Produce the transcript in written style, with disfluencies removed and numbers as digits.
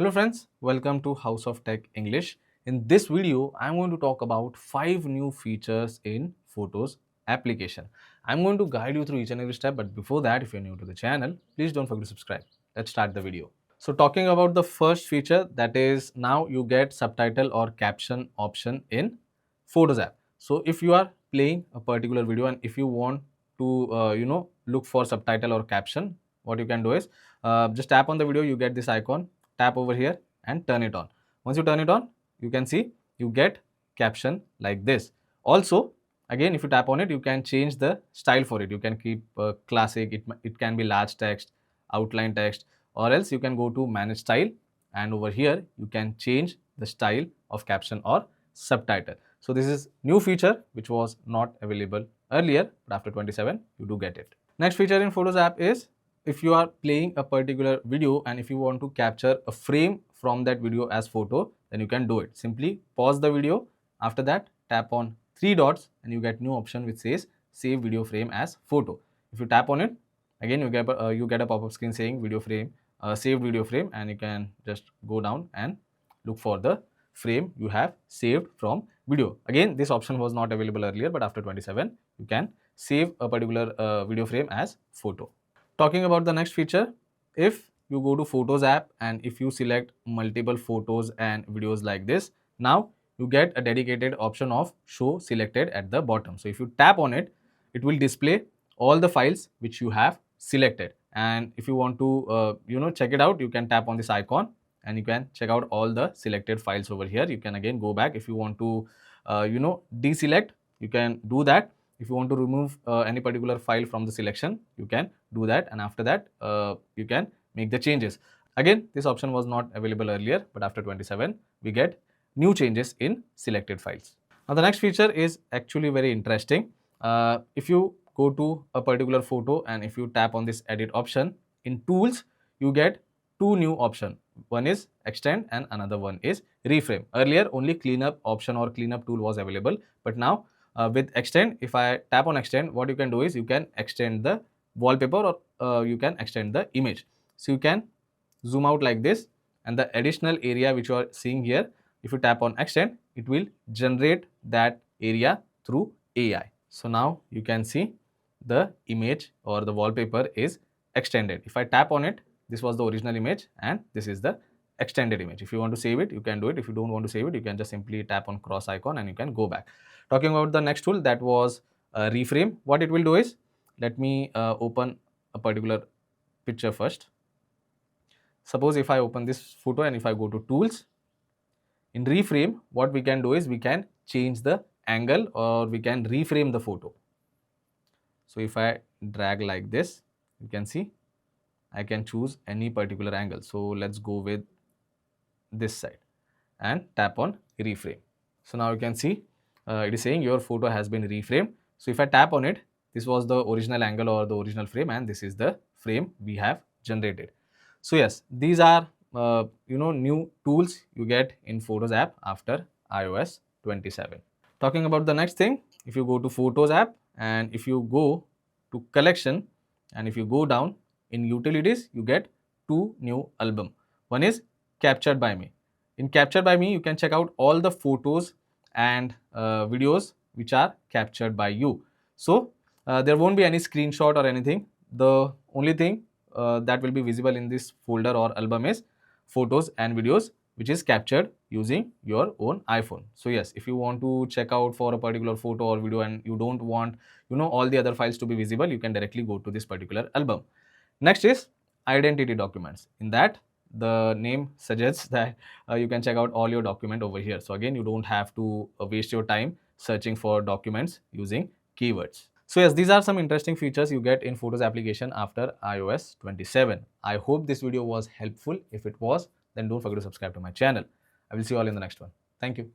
Hello friends, welcome to House of Tech English. In this video, I'm going to talk about 5 new features in Photos application. I'm going to guide you through each and every step, but before that, if you're new to the channel, please don't forget to subscribe. Let's start the video. So talking about the first feature, that is now you get subtitle or caption option in Photos app. So if you are playing a particular video and if you want to look for subtitle or caption, what you can do is just tap on the video, you get this icon, tap over here and turn it on. Once you turn it on, you can see you get caption like this. Also, again, if you tap on it, you can change the style for it. You can keep classic, it can be large text, outline text, or else you can go to manage style, and over here you can change the style of caption or subtitle. So this is new feature which was not available earlier, but after 27 you do get it. Next feature in Photos app is if you are playing a particular video and if you want to capture a frame from that video as photo, then you can do it. Simply pause the video. After that, tap on 3 dots and you get new option which says save video frame as photo. If you tap on it, again you get a pop-up screen saying video frame, saved video frame, and you can just go down and look for the frame you have saved from video. Again, this option was not available earlier, but after 27 you can save a particular video frame as photo. Talking about the next feature, if you go to Photos app and if you select multiple photos and videos like this, now you get a dedicated option of show selected at the bottom. So if you tap on it, it will display all the files which you have selected. And if you want to check it out, you can tap on this icon and you can check out all the selected files over here. You can again go back if you want to deselect, you can do that. If you want to remove any particular file from the selection, you can do that, and after that you can make the changes. Again, this option was not available earlier, but after 27 we get new changes in selected files. Now the next feature is actually very interesting. If you go to a particular photo and if you tap on this edit option, in tools you get two new options. One is extend and another one is reframe. Earlier only cleanup option or cleanup tool was available, but now with extend, if I tap on extend, what you can do is you can extend the wallpaper or you can extend the image. So you can zoom out like this, and the additional area which you are seeing here, if you tap on extend, it will generate that area through AI. So now you can see the image or the wallpaper is extended. If I tap on it, this was the original image and this is the extended image. If you want to save it, you can do it. If you don't want to save it, you can just simply tap on cross icon and you can go back. Talking about the next tool, that was reframe. What it will do is, let me open a particular picture first. Suppose if I open this photo and if I go to tools, in reframe, what we can do is we can change the angle or we can reframe the photo. So if I drag like this, you can see I can choose any particular angle. So let's go with this side and tap on reframe. So now you can see it is saying your photo has been reframed. So if I tap on it, this was the original angle or the original frame and this is the frame we have generated. So yes, these are new tools you get in Photos app after iOS 27. Talking about the next thing, if you go to Photos app and if you go to collection and if you go down in utilities, you get two new album. One is captured by me. In captured by me, you can check out all the photos and videos which are captured by you. So there won't be any screenshot or anything. The only thing that will be visible in this folder or album is photos and videos which is captured using your own iPhone. So yes, if you want to check out for a particular photo or video and you don't want all the other files to be visible, you can directly go to this particular album. Next is identity documents. In that, the name suggests that you can check out all your document over here. So again, you don't have to waste your time searching for documents using keywords. So yes, these are some interesting features you get in Photos application after iOS 27. I hope this video was helpful. If it was, then don't forget to subscribe to my channel. I will see you all in the next one. Thank you.